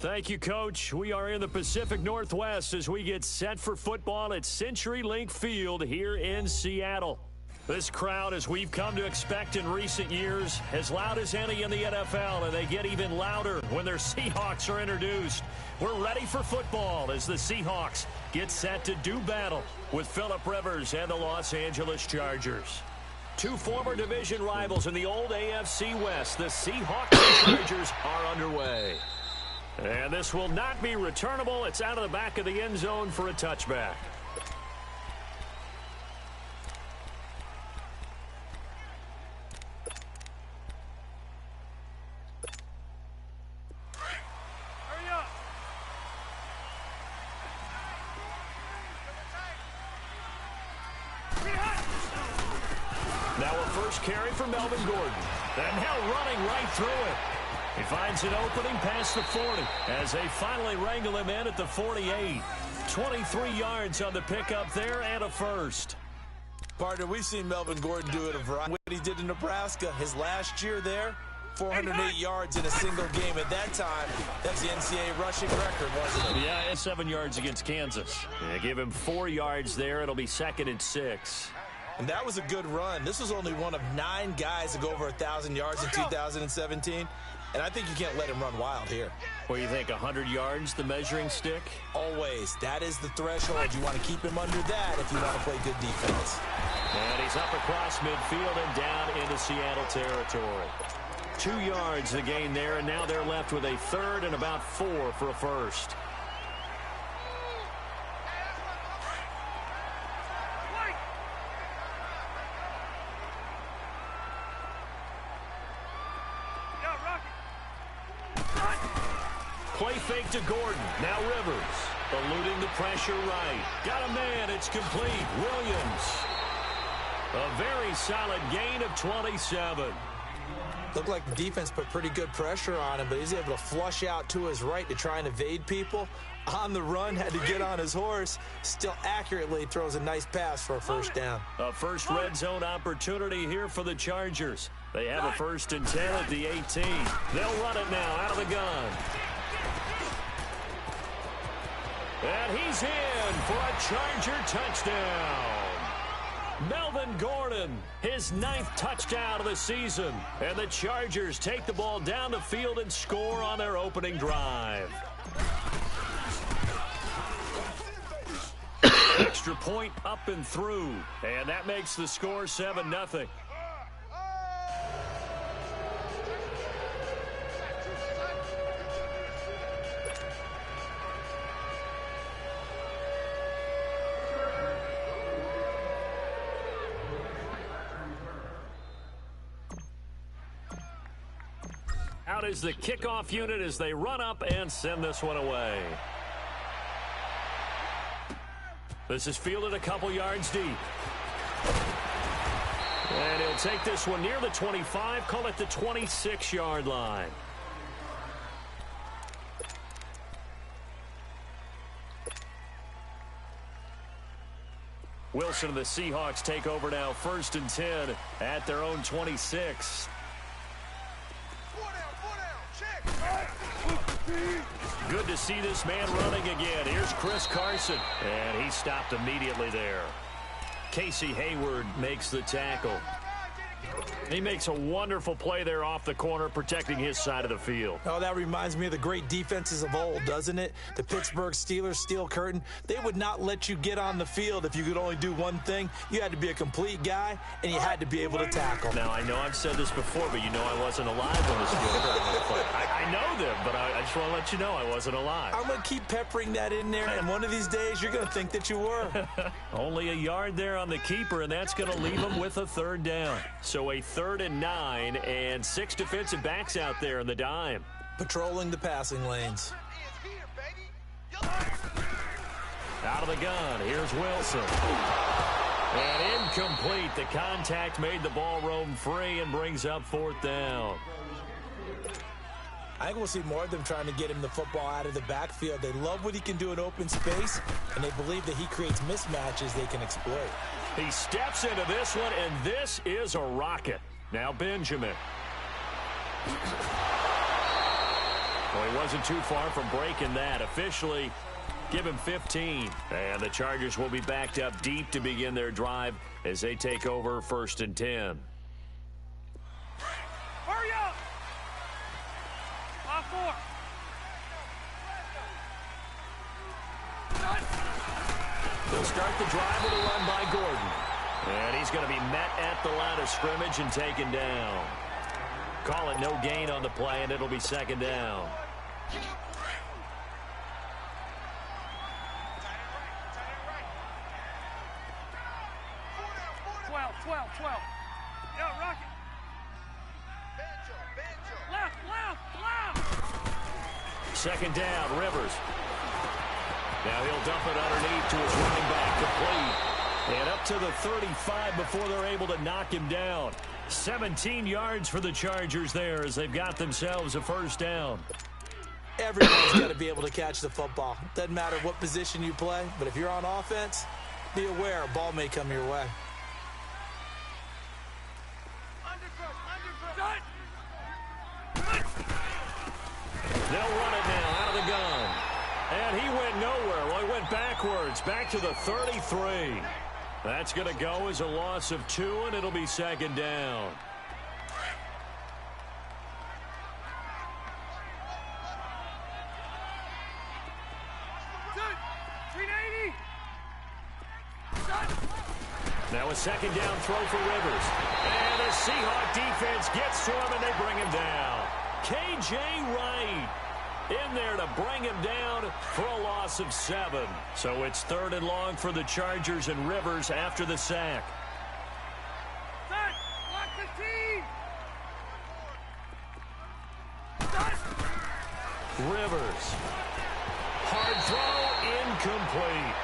Thank you, Coach. We are in the Pacific Northwest as we get set for football at CenturyLink Field here in Seattle. This crowd, as we've come to expect in recent years, as loud as any in the NFL, and they get even louder when their Seahawks are introduced. We're ready for football as the Seahawks get set to do battle with Phillip Rivers and the Los Angeles Chargers. Two former division rivals in the old AFC West, the Seahawks and Chargers, are underway. And this will not be returnable. It's out of the back of the end zone for a touchback. Now a first carry for Melvin Gordon. And now running right through it. He finds an opening past the 40 as they finally wrangle him in at the 48. 23 yards on the pickup there and a first. Partner, we've seen Melvin Gordon do it a variety. What he did in Nebraska, his last year there, 408 yards in a single game. At that time, that's the NCAA rushing record, wasn't it? Yeah, 7 yards against Kansas. Yeah, give him 4 yards there. It'll be 2nd and 6. And that was a good run. This was only one of 9 guys to go over 1,000 yards in 2017. And I think you can't let him run wild here. What do you think, 100 yards, the measuring stick? Always. That is the threshold. You want to keep him under that if you want to play good defense. And he's up across midfield and down into Seattle territory. 2 yards the gain there, and now they're left with a 3rd and about 4 for a first. Play fake to Gordon. Now Rivers. Eluding the pressure right. Got a man. It's complete. Williams. A very solid gain of 27. Looked like the defense put pretty good pressure on him, but he's able to flush out to his right to try and evade people. On the run, had to get on his horse. Still accurately throws a nice pass for a first down. A first red zone opportunity here for the Chargers. They have a 1st and 10 at the 18. They'll run it now out of the gun. And he's in for a Charger touchdown. Melvin Gordon, his 9th touchdown of the season. And the Chargers take the ball down the field and score on their opening drive. Extra point up and through. And that makes the score 7-0. Out is the kickoff unit as they run up and send this one away. This is fielded a couple yards deep. And he'll take this one near the 25, call it the 26-yard line. Wilson and the Seahawks take over now, 1st and 10 at their own 26. Good to see this man running again. Here's Chris Carson, and he stopped immediately there. Casey Hayward makes the tackle. He makes a wonderful play there off the corner, protecting his side of the field. Oh, that reminds me of the great defenses of old, doesn't it? The Pittsburgh Steelers, Steel Curtain, they would not let you get on the field if you could only do one thing. You had to be a complete guy, and you had to be able to tackle. Now, I know I've said this before, but you know I wasn't alive when this field. I know them, but I just want to let you know I wasn't alive. I'm going to keep peppering that in there, and one of these days you're going to think that you were. Only a yard there on the keeper, and that's going to leave him with a 3rd down. So a 3rd and 9, and 6 defensive backs out there in the dime. Patrolling the passing lanes. Out of the gun, here's Wilson. And incomplete. The contact made the ball roam free and brings up 4th down. I think we'll see more of them trying to get him the football out of the backfield. They love what he can do in open space, and they believe that he creates mismatches they can exploit. He steps into this one, and this is a rocket. Now Benjamin. Well, he wasn't too far from breaking that. Officially, give him 15. And the Chargers will be backed up deep to begin their drive as they take over 1st and 10. Hurry up! 5-4. They'll start the drive with a run by Gordon. And he's going to be met at the line of scrimmage and taken down. Call it no gain on the play, and it'll be 2nd down. 12. Yeah, Rocket. Left. 2nd down, Rivers. Now he'll dump it underneath to his running back, complete. And up to the 35 before they're able to knock him down. 17 yards for the Chargers there as they've got themselves a 1st down. Everyone's got to be able to catch the football. Doesn't matter what position you play, but if you're on offense, be aware a ball may come your way. They'll run it now out of the gun. And he went nowhere. Well, he went backwards, back to the 33. That's going to go as a loss of 2, and it'll be 2nd down. Now a 2nd down throw for Rivers. And the Seahawk defense gets to him, and they bring him down. K.J. Wright in there to bring him down for a loss of 7. So it's 3rd and long for the Chargers and Rivers after the sack. Rivers. Hard throw, incomplete.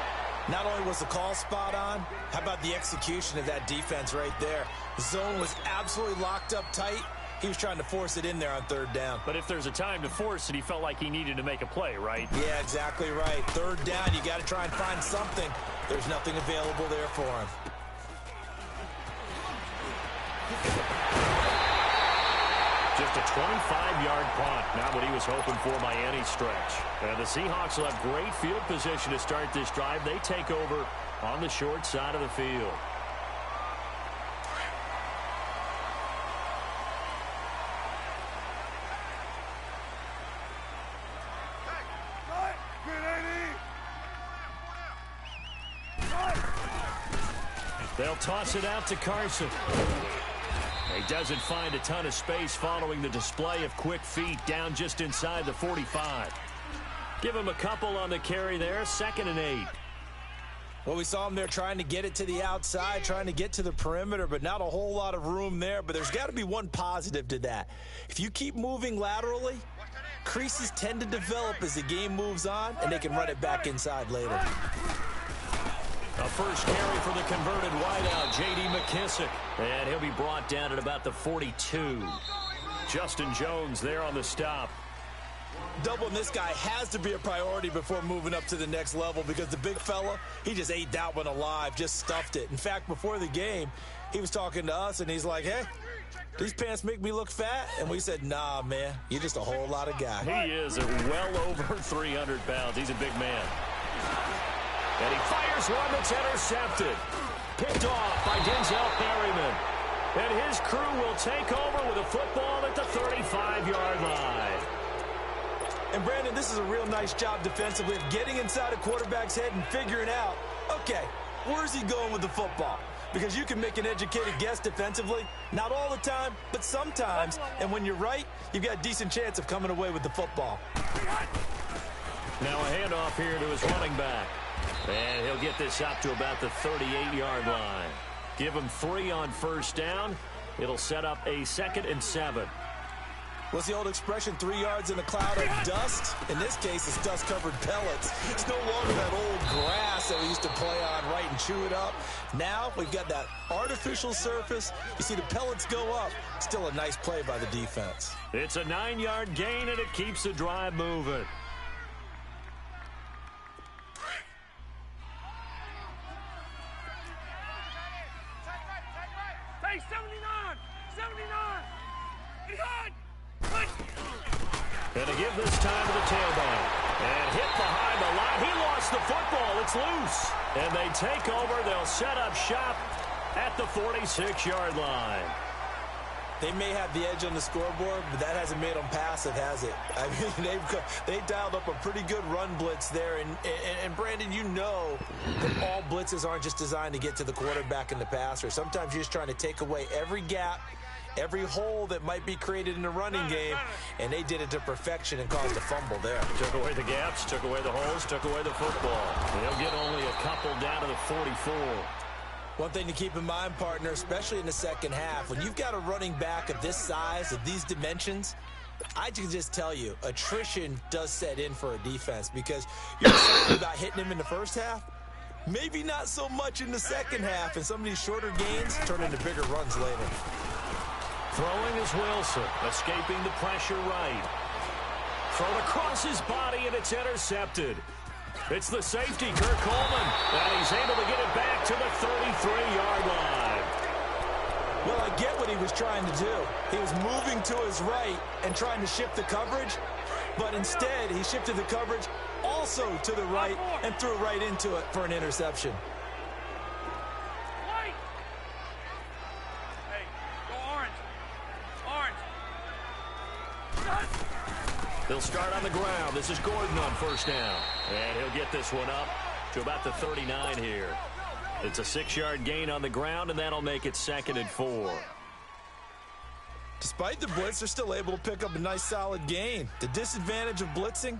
Not only was the call spot on, how about the execution of that defense right there? The zone was absolutely locked up tight. He was trying to force it in there on 3rd down. But if there's a time to force it, he felt like he needed to make a play, right? Yeah, exactly right. 3rd down, you got to try and find something. There's nothing available there for him. Just a 25-yard punt, not what he was hoping for by any stretch. And the Seahawks will have great field position to start this drive. They take over on the short side of the field. They'll toss it out to Carson. He doesn't find a ton of space following the display of quick feet down just inside the 45. Give him a couple on the carry there, 2nd and 8. Well, we saw him there trying to get it to the outside, trying to get to the perimeter, but not a whole lot of room there. But there's got to be one positive to that. If you keep moving laterally, creases tend to develop as the game moves on, and they can run it back inside later. A first carry for the converted wideout, J.D. McKissick. And he'll be brought down at about the 42. Justin Jones there on the stop. Doubling this guy has to be a priority before moving up to the next level because the big fella, he just ate that one alive, just stuffed it. In fact, before the game, he was talking to us, and he's like, hey, these pants make me look fat? And we said, nah, man, you're just a whole lot of guy. He is well over 300 pounds. He's a big man. And he fires one that's intercepted. Picked off by Denzel Perryman. And his crew will take over with a football at the 35-yard line. And, Brandon, this is a real nice job defensively of getting inside a quarterback's head and figuring out, okay, where's he going with the football? Because you can make an educated guess defensively, not all the time, but sometimes. And when you're right, you've got a decent chance of coming away with the football. Now a handoff here to his running back. And he'll get this up to about the 38-yard line. Give him 3 on first down. It'll set up a 2nd and 7. What's the old expression, 3 yards in a cloud of dust? In this case, it's dust-covered pellets. It's no longer that old grass that we used to play on, right, and chew it up. Now we've got that artificial surface. You see the pellets go up. Still a nice play by the defense. It's a 9-yard gain, and it keeps the drive moving. Hey, 79! 79! Behind! And give this time to the tailback. And hit behind the line. He lost the football. It's loose. And they take over. They'll set up shop at the 46-yard line. They may have the edge on the scoreboard, but that hasn't made them passive, has it? I mean, they dialed up a pretty good run blitz there. And Brandon, you know that all blitzes aren't just designed to get to the quarterback and the passer. Sometimes you're just trying to take away every gap, every hole that might be created in the running game, and they did it to perfection and caused a fumble there. Took away the gaps, took away the holes, took away the football. They'll get only a couple down to the 44. One thing to keep in mind, partner, especially in the second half, when you've got a running back of this size, of these dimensions, I can just tell you, attrition does set in for a defense because you're excited about hitting him in the first half. Maybe not so much in the second half, and some of these shorter gains turn into bigger runs later. Throwing is Wilson, escaping the pressure right. Thrown across his body, and it's intercepted. It's the safety, Kirk Coleman, and he's able to get it back to the 33-yard line. Well, I get what he was trying to do. He was moving to his right and trying to shift the coverage, but instead he shifted the coverage also to the right and threw right into it for an interception. Hey, go orange. Orange. They'll start on the ground. This is Gordon on first down. And he'll get this one up to about the 39 here. It's a 6-yard gain on the ground, and that'll make it 2nd and 4. Despite the blitz, they're still able to pick up a nice solid gain. The disadvantage of blitzing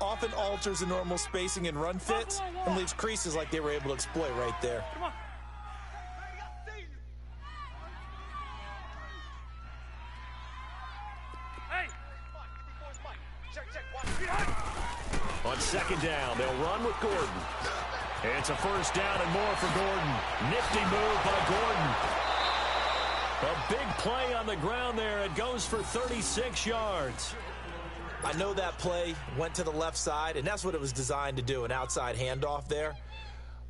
often alters the normal spacing and run fits and leaves creases like they were able to exploit right there. Come on. On second down, they'll run with Gordon. It's a first down and more for Gordon. Nifty move by Gordon. A big play on the ground there. It goes for 36 yards. I know that play went to the left side, and that's what it was designed to do, an outside handoff there.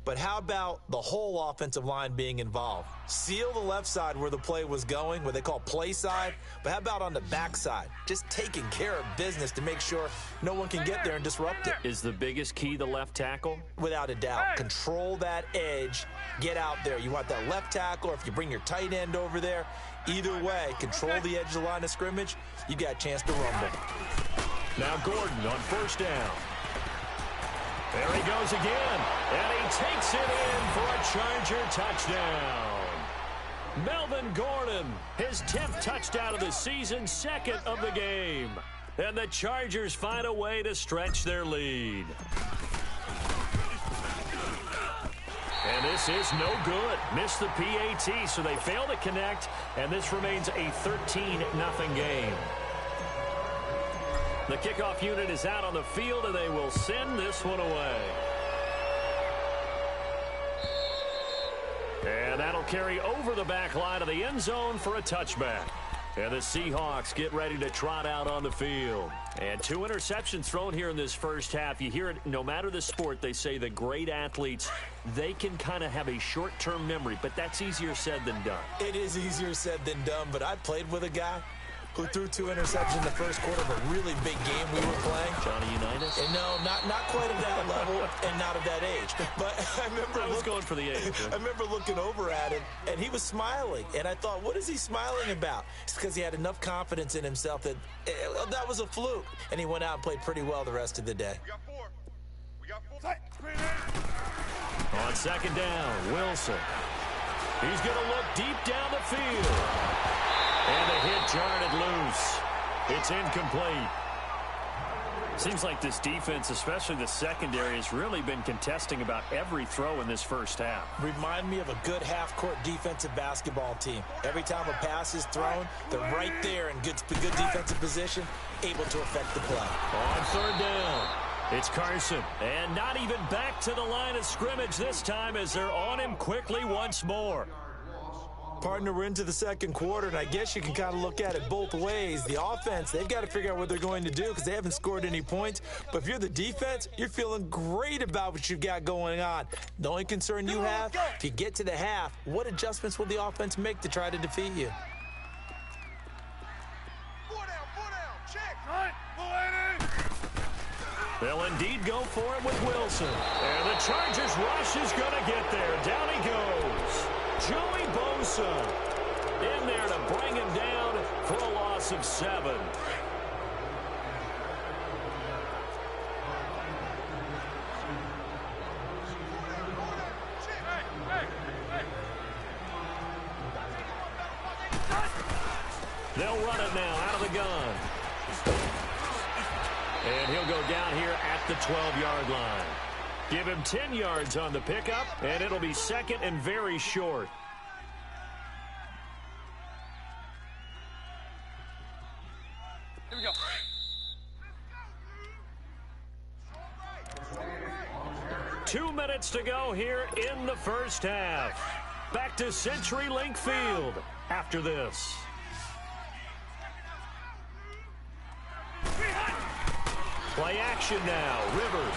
But how about the whole offensive line being involved? Seal the left side where the play was going, what they call play side. But how about on the back side? Just taking care of business to make sure no one can get there and disrupt it. Is the biggest key the left tackle? Without a doubt. Control that edge. Get out there. You want that left tackle, or if you bring your tight end over there, either way, control the edge of the line of scrimmage. You got a chance to rumble. Now Gordon on first down. There he goes again, and he takes it in for a Charger touchdown. Melvin Gordon, his 10th touchdown of the season, 2nd of the game. And the Chargers find a way to stretch their lead. And this is no good. Missed the PAT, so they fail to connect, and this remains a 13-0 game. The kickoff unit is out on the field, and they will send this one away. And that'll carry over the back line of the end zone for a touchback. And the Seahawks get ready to trot out on the field. And 2 interceptions thrown here in this first half. You hear it, no matter the sport, they say the great athletes, they can kind of have a short-term memory, but that's easier said than done. It is easier said than done, but I played with a guy who threw 2 interceptions in the first quarter of a really big game we were playing. Johnny Unitas? And no, not quite at that level and not at that age. But I remember I was going for the age. I remember looking over at him, and he was smiling. And I thought, what is he smiling about? It's because he had enough confidence in himself that that was a fluke. And he went out and played pretty well the rest of the day. We got 4. On second down, Wilson. He's going to look deep down the field. And the hit jarred it loose. It's incomplete. Seems like this defense, especially the secondary, has really been contesting about every throw in this first half. Remind me of a good half-court defensive basketball team. Every time a pass is thrown, they're right there in good defensive position, able to affect the play. On third down, it's Carson. And not even back to the line of scrimmage this time as they're on him quickly once more. Partner, we're into the second quarter, and I guess you can kind of look at it both ways. The offense, they've got to figure out what they're going to do because they haven't scored any points. But if you're the defense, you're feeling great about what you've got going on. The only concern you have, if you get to the half, what adjustments will the offense make to try to defeat you? 4 down, check. Pull it in. They'll indeed go for it with Wilson. And the Chargers rush is going to get there. Down he goes. Joey Bosa in there to bring him down for a loss of 7. They'll run it now out of the gun. And he'll go down here at the 12-yard line. Give him 10 yards on the pickup, and it'll be second and very short. Here we go. 2 minutes to go here in the first half. Back to CenturyLink Field after this. Play action now. Rivers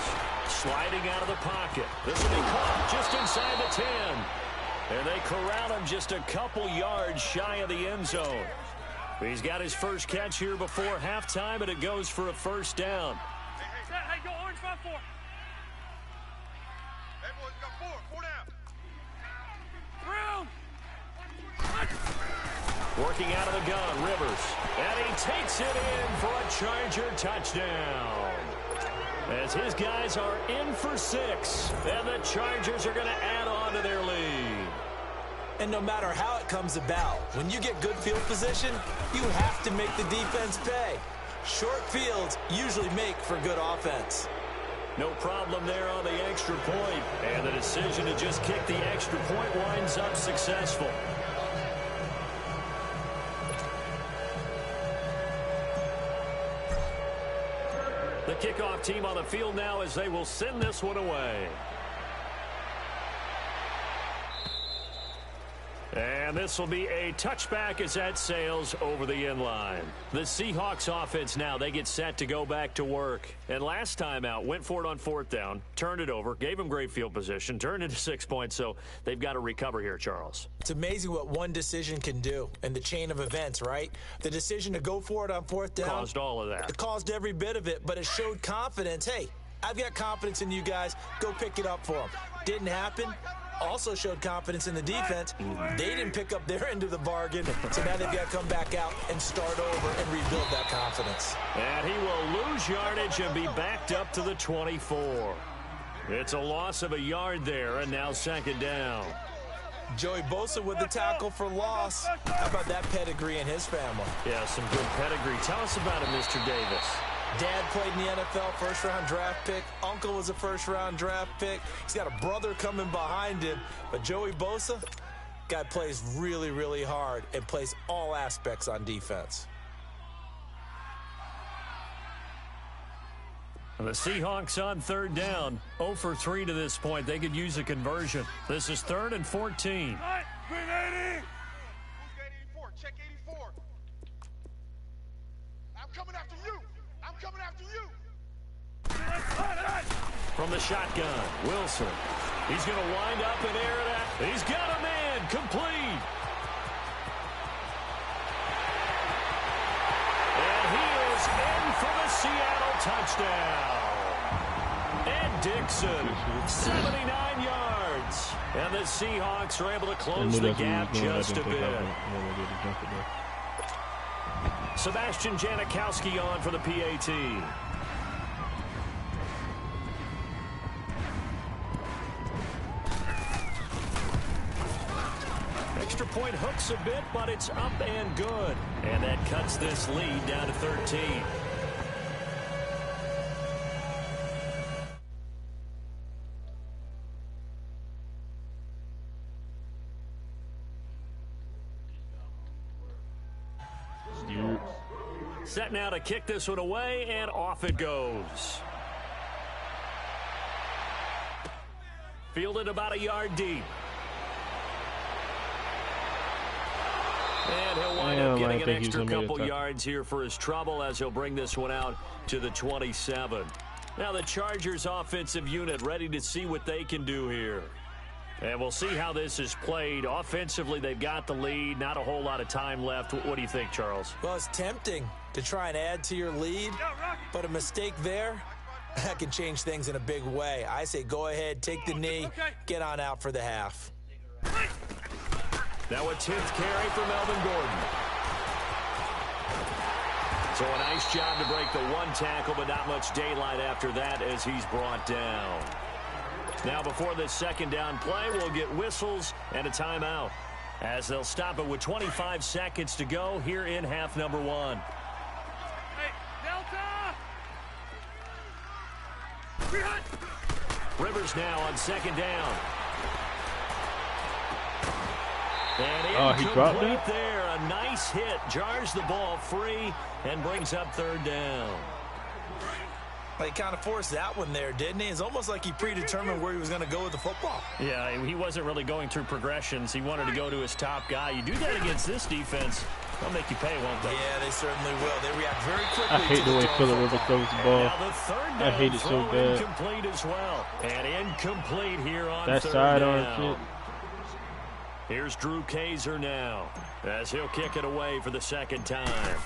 sliding out of the pocket. This will be caught just inside the 10. And they corral him just a couple yards shy of the end zone. He's got his first catch here before halftime, and it goes for a first down. Hey, go orange 5-4. Hey, boys, we got 4 down. Working out of the gun, Rivers. And he takes it in for a Charger touchdown. As his guys are in for 6. And the Chargers are going to add on to their lead. And no matter how it comes about, when you get good field position, you have to make the defense pay. Short fields usually make for good offense. No problem there on the extra point. And the decision to just kick the extra point winds up successful. The kickoff team on the field now as they will send this one away. And this will be a touchback as that sails over the end line. The Seahawks offense now, they get set to go back to work. And last time out, went for it on 4th down, turned it over, gave them great field position, turned into 6 points, so they've got to recover here, Charles. It's amazing what one decision can do in the chain of events, right? The decision to go for it on 4th down. Caused all of that. It caused every bit of it, but it showed confidence. Hey, I've got confidence in you guys. Go pick it up for them. Didn't happen. Also showed confidence in the defense. They didn't pick up their end of the bargain, so now they've got to come back out and start over and rebuild that confidence. And he will lose yardage and be backed up to the 24. It's a loss of a yard there, and now second down. Joey Bosa with the tackle for loss. How about that pedigree in his family? Yeah, some good pedigree. Tell us about it, Mr. Davis. Dad played in the NFL, first-round draft pick. Uncle was a first-round draft pick. He's got a brother coming behind him. But Joey Bosa, guy plays really, really hard and plays all aspects on defense. The Seahawks on 3rd down. 0 for 3 to this point. They could use a conversion. This is 3rd and 14. Bring 80. Who's got 84? Check 84. I'm coming after you. I'm coming after you. From the shotgun, Wilson. He's going to wind up and air it out. He's got a man complete. And he is in for the Seattle touchdown. And Dixon, 79 yards. And the Seahawks are able to close the gap just a bit. Sebastian Janikowski on for the PAT. Extra point hooks a bit, but it's up and good. And that cuts this lead down to 13. Set now to kick this one away, and off it goes. Fielded about a yard deep. And he'll wind up getting an extra couple yards here for his trouble as he'll bring this one out to the 27. Now the Chargers offensive unit ready to see what they can do here. And we'll see how this is played. Offensively, they've got the lead. Not a whole lot of time left. What do you think, Charles? Well, it's tempting to try and add to your lead, but a mistake there that can change things in a big way. I say go ahead, take the knee, get on out for the half. Now a 10th carry for Melvin Gordon. So a nice job to break the one tackle, but not much daylight after that as he's brought down. Now before this second down play, we'll get whistles and a timeout, as they'll stop it with 25 seconds to go here in half number 1. Hey, Delta! Rivers now on second down. And he dropped it there. A nice hit. Jars the ball free and brings up third down. He kind of forced that one there, didn't he? It's almost like he predetermined where he was going to go with the football. Yeah, he wasn't really going through progressions. He wanted to go to his top guy. You do that against this defense, they'll make you pay, won't they? Yeah, they certainly will. They react very quickly. I hate the way Phillip Rivers throws the ball. Now the third down I hate it so bad. Incomplete as well. And incomplete here on that third sidearm down. shit. Here's Drew Kaiser now, as he'll kick it away for the second time.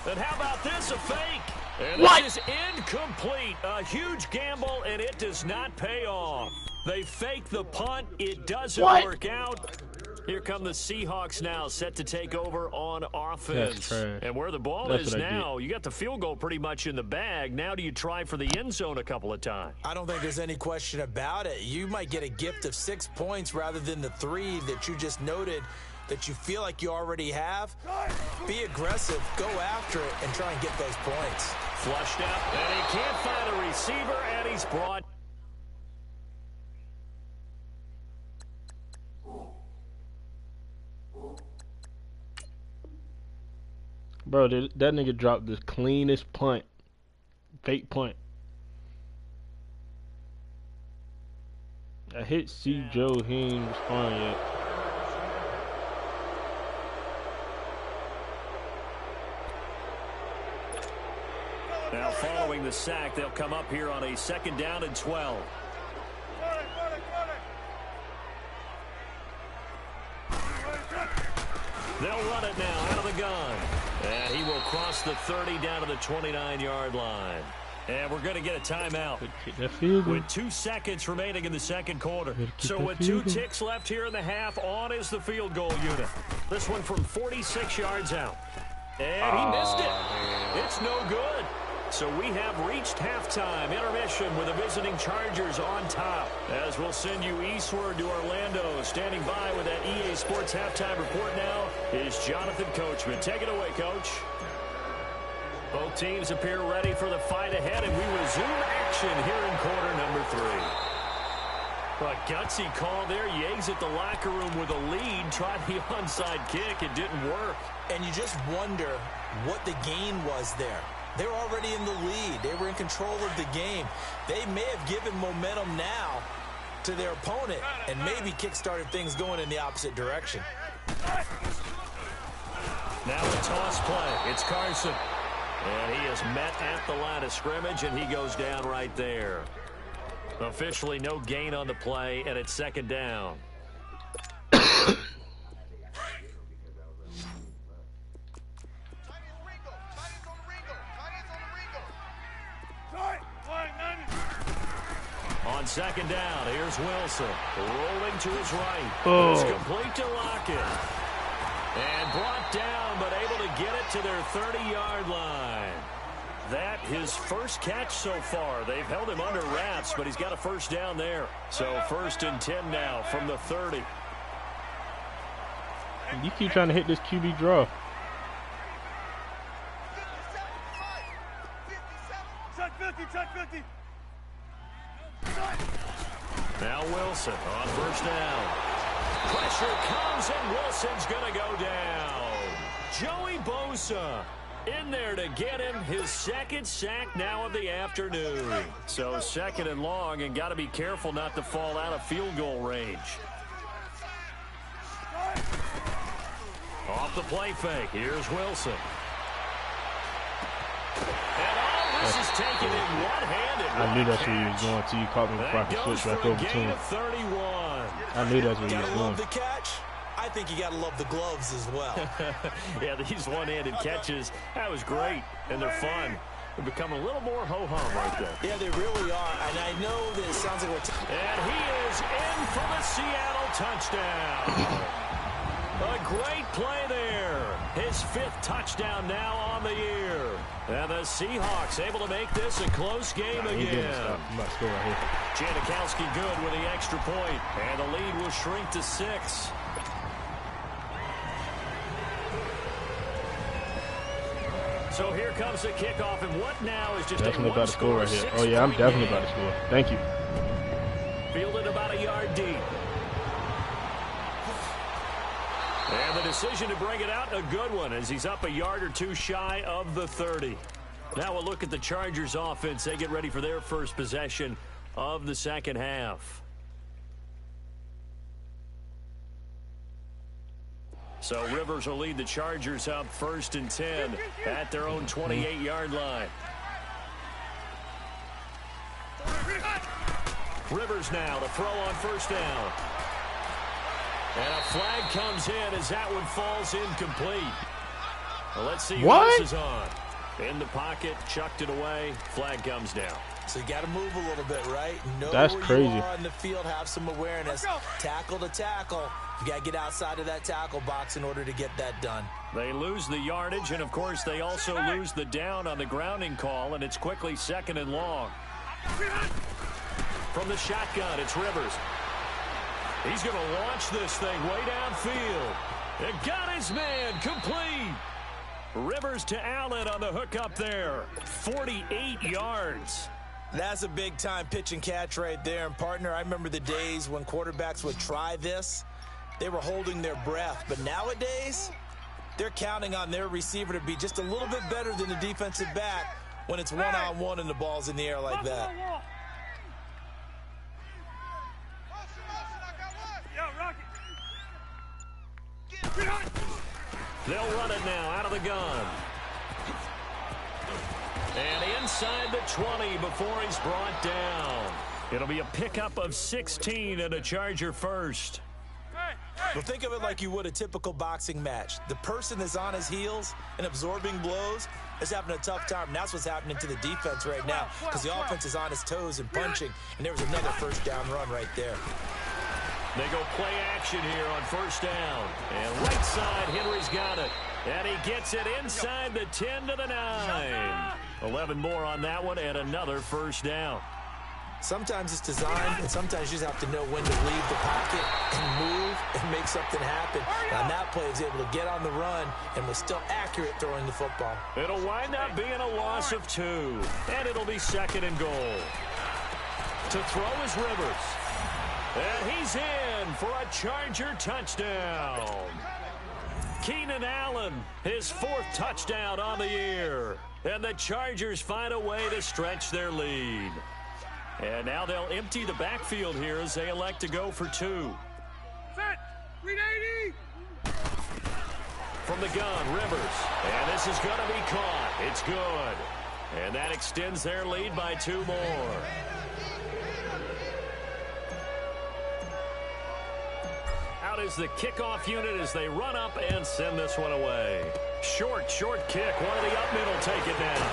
And how about this, a fake? And this is incomplete. A huge gamble, and it does not pay off. They fake the punt. It doesn't work out. Here come the Seahawks now, set to take over on offense. And where the ball is now, you got the field goal pretty much in the bag. Now do you try for the end zone a couple of times? I don't think there's any question about it. You might get a gift of 6 points rather than the 3 that you just noted that you feel like you already have. Be aggressive, go after it, and try and get those points. Flushed up, and he can't find a receiver, and he's brought. Bro, that nigga dropped the cleanest punt. Fake punt. I hit C. Joe. He ain't respond yet. Now following the sack, they'll come up here on a second down and 12. They'll run it now out of the gun. And he will cross the 30 down to the 29-yard line. And we're going to get a timeout with 2 seconds remaining in the second quarter. So with 2 ticks left here in the half, on is the field goal unit. This one from 46 yards out. And he missed it. It's no good. So we have reached halftime intermission with the visiting Chargers on top. As we'll send you eastward to Orlando. Standing by with that EA Sports halftime report now is Jonathan Coachman. Take it away, Coach. Both teams appear ready for the fight ahead, and we resume action here in quarter number 3. A gutsy call there. Yeags at the locker room with a lead. Tried the onside kick. It didn't work. And you just wonder what the gain was there. They were already in the lead. They were in control of the game. They may have given momentum now to their opponent and maybe kick-started things going in the opposite direction. Now a toss play. It's Carson. And he is met at the line of scrimmage, and he goes down right there. Officially no gain on the play, and it's second down. On second down, here's Wilson. Rolling to his right. It's complete to Lockett. And brought down, but able to get it to their 30-yard line. That his first catch so far. They've held him under wraps, but he's got a first down there. So 1st and 10 now from the 30. You keep trying to hit this QB draw. Check 50. Now Wilson on first down. Pressure comes, and Wilson's going to go down. Joey Bosa in there to get him his second sack now of the afternoon. So second and long, and got to be careful not to fall out of field goal range. Off the play fake. Here's Wilson. And all this is taken in one-handed. I knew that's where he was going to. You caught me before I could switch back over to him. 31. I knew that's where he was Gotta going. love the catch. I think you gotta love the gloves as well. Yeah, these one-handed catches, that was great, and they're fun. They've become a little more ho-hum right there. Yeah, they really are. And I know that it sounds like and he is in for the Seattle touchdown. A great play there. His 5th touchdown now on the year. And the Seahawks able to make this a close game again. Janikowski good with the extra point. And the lead will shrink to 6. So here comes the kickoff, and what now is just definitely a about to score right here. Oh, yeah, I'm definitely about to score. Thank you. Fielded about a yard deep. And the decision to bring it out, a good one, as he's up a yard or two shy of the 30. Now we'll look at the Chargers offense. They get ready for their first possession of the second half. So Rivers will lead the Chargers up 1st and 10 at their own 28-yard line. Rivers now to throw on 1st down. And a flag comes in as that one falls incomplete. Well, let's see who else is on. In the pocket, chucked it away, flag comes down. So you got to move a little bit, right? Know That's where crazy. You are on the field, have some awareness. Tackle to tackle. You got to get outside of that tackle box in order to get that done. They lose the yardage, and, of course, they also lose the down on the grounding call, and it's quickly 2nd and long. From the shotgun, it's Rivers. He's going to launch this thing way downfield. It got his man complete. Rivers to Allen on the hook up there. 48 yards. That's a big-time pitch and catch right there. And, partner, I remember the days when quarterbacks would try this. They were holding their breath. But nowadays, they're counting on their receiver to be just a little bit better than the defensive back when it's one-on-one and the ball's in the air like that. They'll run it now out of the gun. And inside the 20 before he's brought down. It'll be a pickup of 16 and a Charger first. Well, think of it like you would a typical boxing match. The person that's on his heels and absorbing blows is having a tough time. And that's what's happening to the defense right now because the offense is on his toes and punching. And there was another 1st down run right there. They go play action here on 1st down. And right side, Henry's got it. And he gets it inside the 10 to the 9. 11 more on that one and another 1st down. Sometimes it's designed, and sometimes you just have to know when to leave the pocket and move and make something happen. And on that play, he was able to get on the run and was still accurate throwing the football. It'll wind up being a loss of 2. And it'll be 2nd and goal. To throw is Rivers. And he's in for a Charger touchdown. Keenan Allen, his 4th touchdown on the year. And the Chargers find a way to stretch their lead. And now they'll empty the backfield here as they elect to go for 2. Set. 380. From the gun, Rivers. And this is going to be caught. It's good. And that extends their lead by 2 more. Out is the kickoff unit as they run up and send this one away. Short kick. One of the up middle take it down.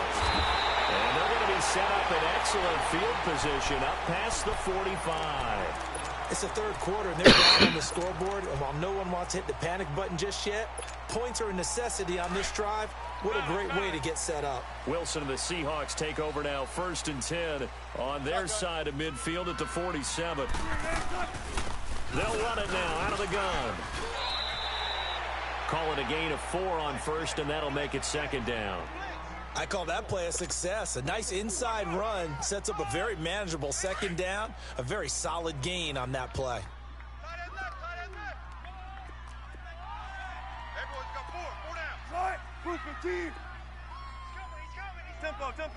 And they're going to be set up in excellent field position up past the 45. It's the 3rd quarter, and they're down on the scoreboard. And while no one wants to hit the panic button just yet, points are a necessity on this drive. What a great way to get set up. Wilson and the Seahawks take over now 1st and 10 on their side of midfield at the 47. They'll run it now out of the gun. Call it a gain of 4 on 1st, and that'll make it 2nd down. I call that play a success. A nice inside run sets up a very manageable 2nd down. A very solid gain on that play. Everyone's got 4 down. Right. Proof 15. He's coming. Tempo. 12.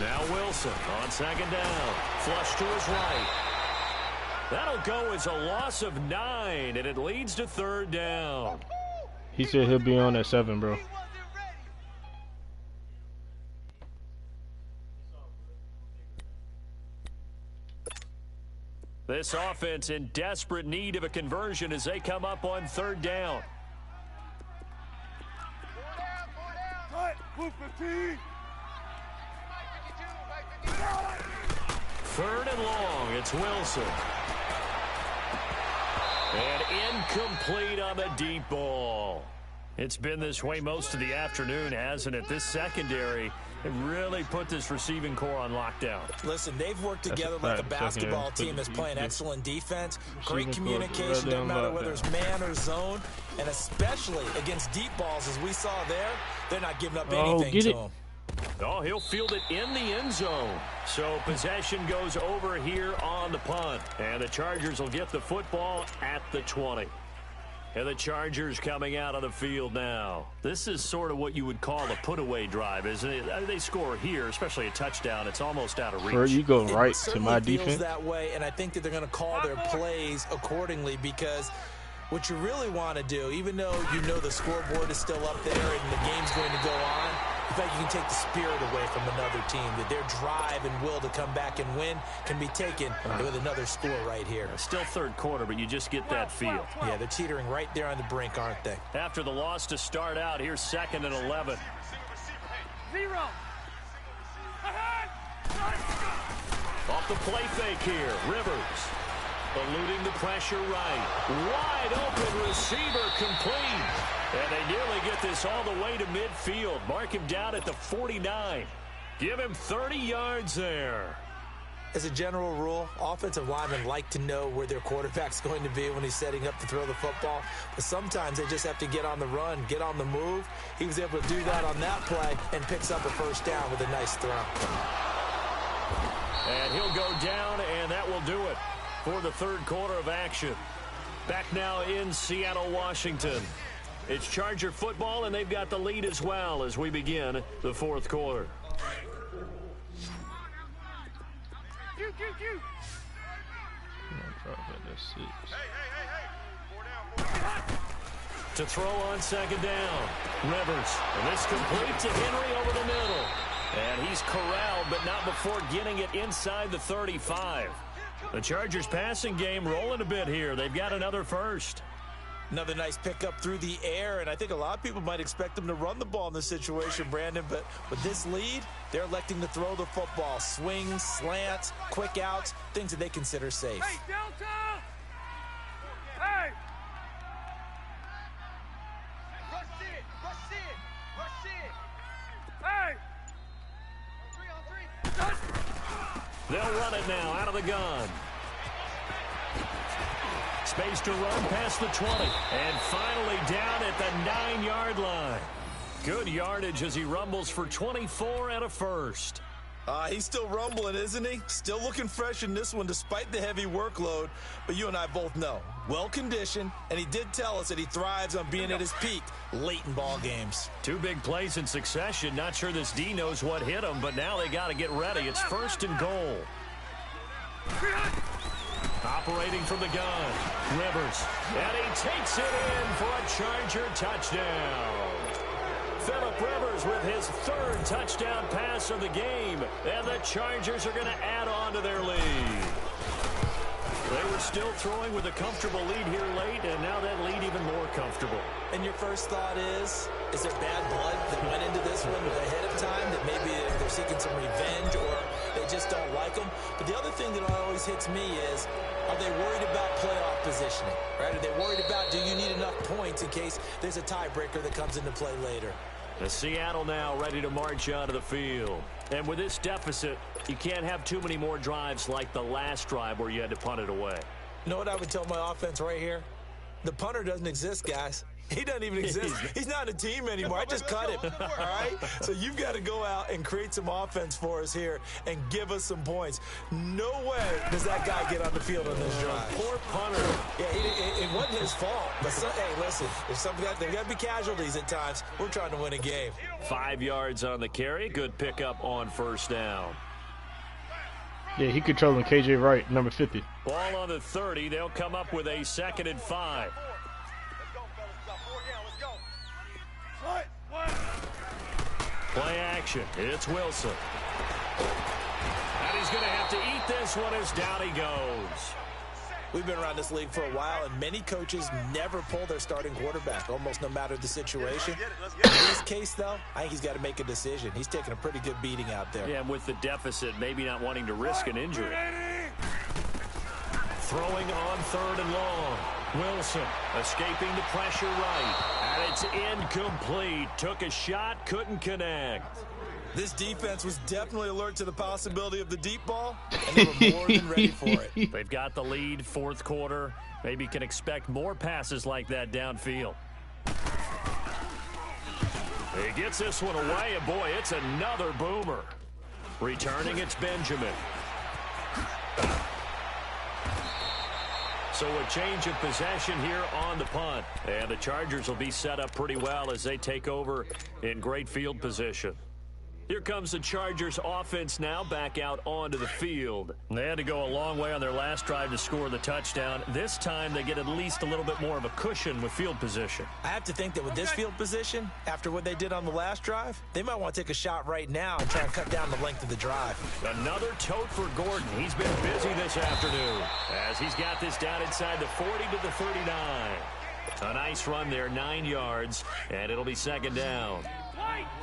Now Wilson on 2nd down. Flush to his right. That'll go as a loss of 9, and it leads to 3rd down. He said he'll be on at 7, bro. This offense in desperate need of a conversion as they come up on 3rd down. Move 15. 3rd and long. It's Wilson. And incomplete on the deep ball. It's been this way most of the afternoon, hasn't it? This secondary have really put this receiving core on lockdown. Listen, they've worked together like a basketball team that's playing excellent defense. Great communication, doesn't matter whether it's man or zone. And especially against deep balls, as we saw there, they're not giving up anything to them. Oh, he'll field it in the end zone. So possession goes over here on the punt. And the Chargers will get the football at the 20. And the Chargers coming out on the field now. This is sort of what you would call a put-away drive, isn't it? They score here, especially a touchdown. It's almost out of reach. Bro, you go right to my defense. Feels that way, and I think that they're going to call their plays accordingly, because what you really want to do, even though you know the scoreboard is still up there and the game's going to go on, in fact, you can take the spirit away from another team, that their drive and will to come back and win can be taken with another score right here. Still 3rd quarter, but you just get that feel. Yeah, they're teetering right there on the brink, aren't they? After the loss to start out, here's 2nd and 11. 0. Off the play fake here, Rivers. Eluding the pressure right. Wide open receiver complete. And they nearly get this all the way to midfield. Mark him down at the 49. Give him 30 yards there. As a general rule, offensive linemen like to know where their quarterback's going to be when he's setting up to throw the football. But sometimes they just have to get on the run, get on the move. He was able to do that on that play and picks up a 1st down with a nice throw. And he'll go down, and that will do it for the 3rd quarter of action. Back now in Seattle, Washington. It's Charger football, and they've got the lead as well as we begin the 4th quarter. To throw on 2nd down. Rivers. And this complete to Henry over the middle. And he's corralled, but not before getting it inside the 35. The Chargers passing game rolling a bit here. They've got another first. Another nice pickup through the air, and I think a lot of people might expect them to run the ball in this situation, Brandon, but with this lead, they're electing to throw the football. Swings, slants, quick outs, things that they consider safe. Hey, Delta! Hey! Rush it! Rush it! Rush it! Hey! 3-on-3. They'll run it now out of the gun. Space to run past the 20. And finally down at the 9-yard line. Good yardage as he rumbles for 24 and a first. He's still rumbling, isn't he? Still looking fresh in this one despite the heavy workload. But you and I both know, well-conditioned, and he did tell us that he thrives on being at his peak late in ball games. 2 big plays in succession. Not sure this D knows what hit him, but now they got to get ready. It's 1st and goal. Operating from the gun, Rivers, and he takes it in for a Charger touchdown. Phillip Rivers with his 3rd touchdown pass of the game, and the Chargers are going to add on to their lead. They were still throwing with a comfortable lead here late, and now that lead even more comfortable. And your first thought is there bad blood that went into this one ahead of time, that maybe they're seeking some revenge or they just don't like them? But the other thing that always hits me is, are they worried about playoff positioning? Right? Are they worried about, do you need enough points in case there's a tiebreaker that comes into play later? The Seattle now ready to march onto the field. And with this deficit, you can't have too many more drives like the last drive where you had to punt it away. You know what I would tell my offense right here? The punter doesn't exist, guys. He doesn't even exist. He's not a team anymore. I just cut him. All right? So you've got to go out and create some offense for us here and give us some points. No way does that guy get on the field on this drive. Poor punter. Yeah, it wasn't his fault. But hey, listen, there got to be casualties at times. We're trying to win a game. 5 yards on the carry. Good pickup on 1st down. Yeah, he controlling KJ Wright, number 50. Ball on the 30. They'll come up with a 2nd and 5. Play action. It's Wilson. And he's going to have to eat this one as down he goes. We've been around this league for a while, and many coaches never pull their starting quarterback, almost no matter the situation. In this case, though, I think he's got to make a decision. He's taking a pretty good beating out there. Yeah, and with the deficit, maybe not wanting to risk an injury. Throwing on 3rd and long. Wilson escaping the pressure right. And it's incomplete. Took a shot, couldn't connect. This defense was definitely alert to the possibility of the deep ball, and they were more than ready for it. They've got the lead, 4th quarter. Maybe can expect more passes like that downfield. He gets this one away, and boy, it's another boomer. Returning, it's Benjamin. So a change of possession here on the punt. And the Chargers will be set up pretty well as they take over in great field position. Here comes the Chargers offense now back out onto the field. They had to go a long way on their last drive to score the touchdown. This time they get at least a little bit more of a cushion with field position. I have to think that with this field position, after what they did on the last drive, they might want to take a shot right now and try and cut down the length of the drive. Another tote for Gordon. He's been busy this afternoon as he's got this down inside the 40 to the 39. A nice run there, 9 yards, and it'll be 2nd down.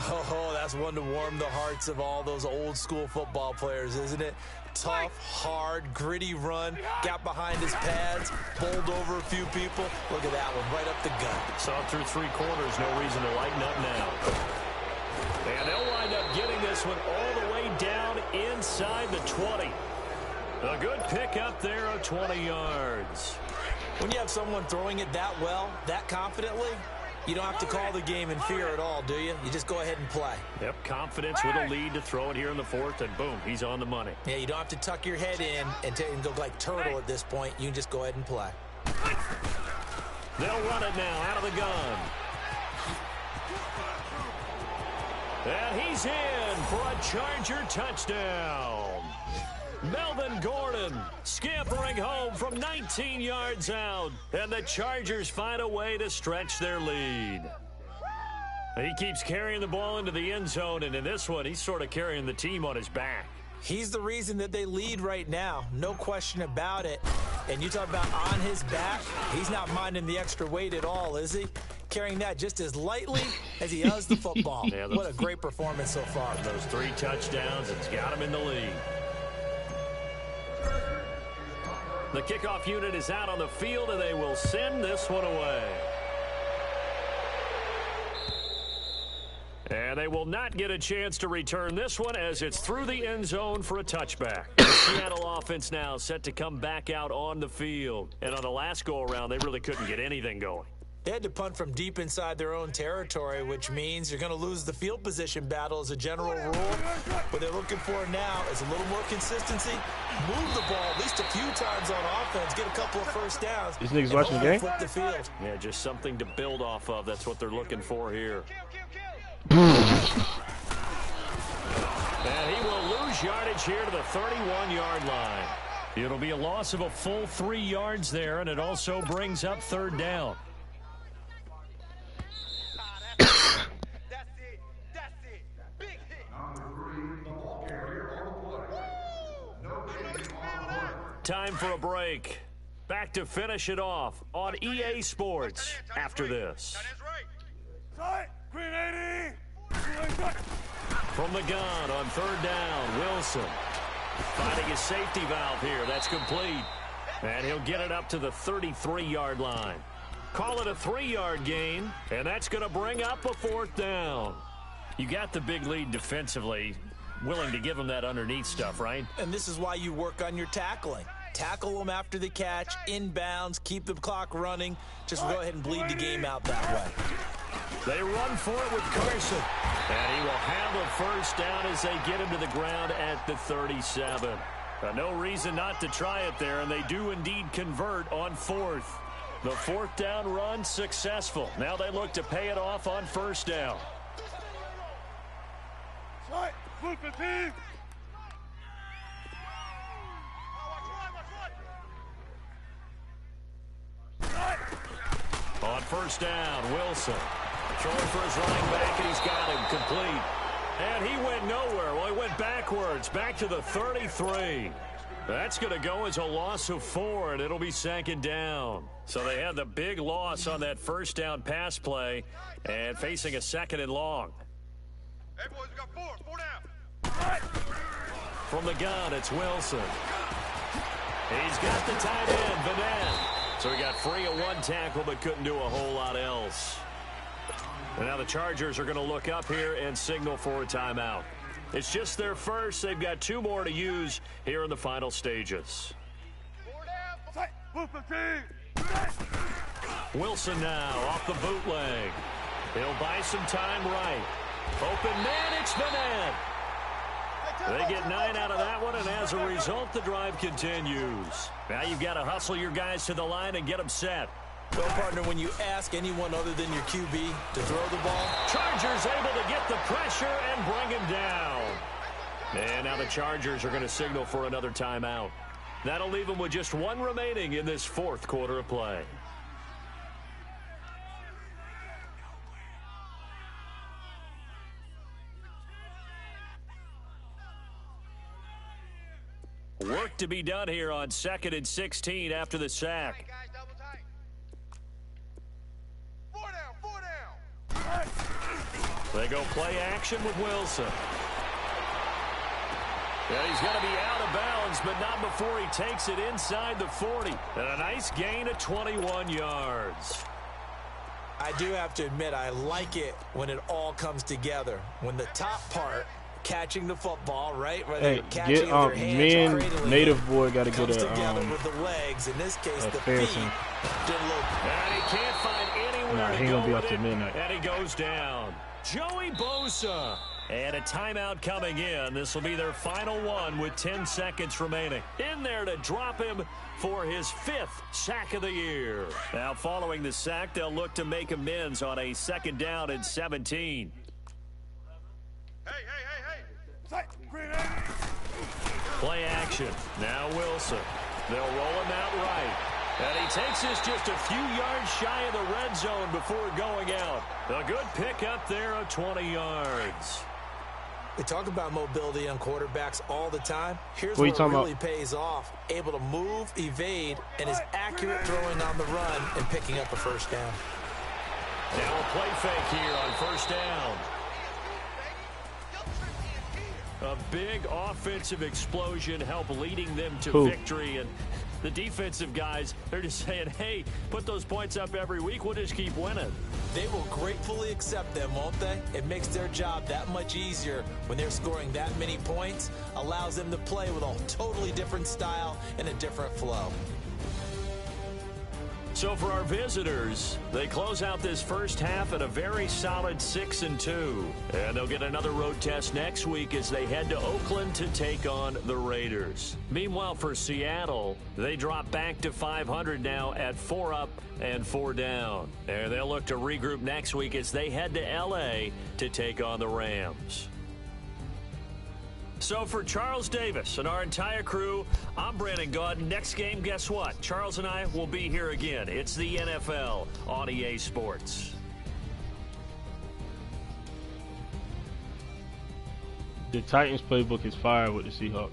Oh, that's one to warm the hearts of all those old school football players, isn't it? Tough, hard, gritty run, got behind his pads, bowled over a few people. Look at that one, right up the gut. Saw through 3 quarters, no reason to lighten up now. And they'll wind up getting this one all the way down inside the 20. A good pick up there of 20 yards. When you have someone throwing it that well, that confidently, you don't have to call the game in fear at all, do you? You just go ahead and play. Yep, confidence with a lead to throw it here in the 4th, and boom, he's on the money. Yeah, you don't have to tuck your head in and go like turtle at this point. You can just go ahead and play. They'll run it now out of the gun. And he's in for a Charger touchdown. Melvin Gordon scampering home from 19 yards out, and the Chargers find a way to stretch their lead. He keeps carrying the ball into the end zone, and in this one, he's sort of carrying the team on his back. He's the reason that they lead right now, no question about it. And you talk about on his back, he's not minding the extra weight at all, is he? Carrying that just as lightly as he does the football. Yeah, what a great performance so far. Those 3 touchdowns, it's got him in the lead. The kickoff unit is out on the field, and they will send this one away. And they will not get a chance to return this one as it's through the end zone for a touchback. The Seattle offense now set to come back out on the field. And on the last go-around, they really couldn't get anything going. They had to punt from deep inside their own territory, which means you're going to lose the field position battle as a general rule. What they're looking for now is a little more consistency, move the ball at least a few times on offense, get a couple of first downs. These niggas watching the game? Flip the field. Yeah, just something to build off of. That's what they're looking for here. And he will lose yardage here to the 31-yard line. It'll be a loss of a full 3 yards there, and it also brings up 3rd down. Time for a break. Back to finish it off on EA Sports after this. From the gun on 3rd down, Wilson finding his safety valve here. That's complete. And he'll get it up to the 33-yard line. Call it a 3-yard gain, and that's going to bring up a 4th down. You got the big lead defensively. Willing to give them that underneath stuff, right? And this is why you work on your tackling. Tackle them after the catch, inbounds, keep the clock running. Just go ahead and bleed the game out that way. They run for it with Carson. And he will have a 1st down as they get him to the ground at the 37. No reason not to try it there, and they do indeed convert on 4th. The 4th down run successful. Now they look to pay it off on 1st down. On 1st down, Wilson throwing for his running back, and he's got him complete. And he went nowhere. Well, he went backwards, back to the 33. That's going to go as a loss of 4, and it'll be 2nd down. So they had the big loss on that first down pass play and facing a 2nd and long. Hey, boys, we got 4 down. From the gun, it's Wilson. He's got the tight end, Vanette. So he got free of 1 tackle but couldn't do a whole lot else. And now the Chargers are going to look up here and signal for a timeout. It's just their first. They've got 2 more to use here in the final stages. 4 down. Wilson now off the bootleg. He'll buy some time right. Open man, it's Vanette. They get 9 out of that one, and as a result, the drive continues. Now you've got to hustle your guys to the line and get them set. Well, partner, when you ask anyone other than your QB to throw the ball, Chargers able to get the pressure and bring him down. And now the Chargers are going to signal for another timeout. That'll leave them with just 1 remaining in this 4th quarter of play. Work to be done here on 2nd and 16 after the sack. Guys, double tight. 4 down. They go play action with Wilson. And he's going to be out of bounds, but not before he takes it inside the 40. And a nice gain of 21 yards. I do have to admit, I like it when it all comes together. When the top part, catching the football, right? Whether Hey, you're catching get with your hands or cradling native it, boy got to comes get together a with the legs. In this case, the fair feet thing. did look. And he can't find anywhere Nah, to he go gonna be with up to it, midnight. and he goes down. Joey Bosa. And a timeout coming in. This will be their final one with 10 seconds remaining. In there to drop him for his 5th sack of the year. Now, following the sack, they'll look to make amends on a 2nd down and 17. Hey. Play action. Now Wilson. They'll roll him out right. And he takes this just a few yards shy of the red zone before going out. A good pickup there of 20 yards. We talk about mobility on quarterbacks all the time. Here's What where you it talking really about? pays off. Able to move, evade, and is accurate throwing on the run and picking up a 1st down. Now a play fake here on 1st down. A big offensive explosion helped leading them to victory. And the defensive guys, they're just saying, hey, put those points up every week. We'll just keep winning. They will gratefully accept them, won't they? It makes their job that much easier when they're scoring that many points. Allows them to play with a totally different style and a different flow. So for our visitors, they close out this first half at a very solid 6-2. And they'll get another road test next week as they head to Oakland to take on the Raiders. Meanwhile, for Seattle, they drop back to 500 now at 4 up and 4 down. And they'll look to regroup next week as they head to L.A. to take on the Rams. So for Charles Davis and our entire crew, I'm Brandon Gaudin. Next game, guess what? Charles and I will be here again. It's the NFL on EA Sports. The Titans playbook is fire with the Seahawks.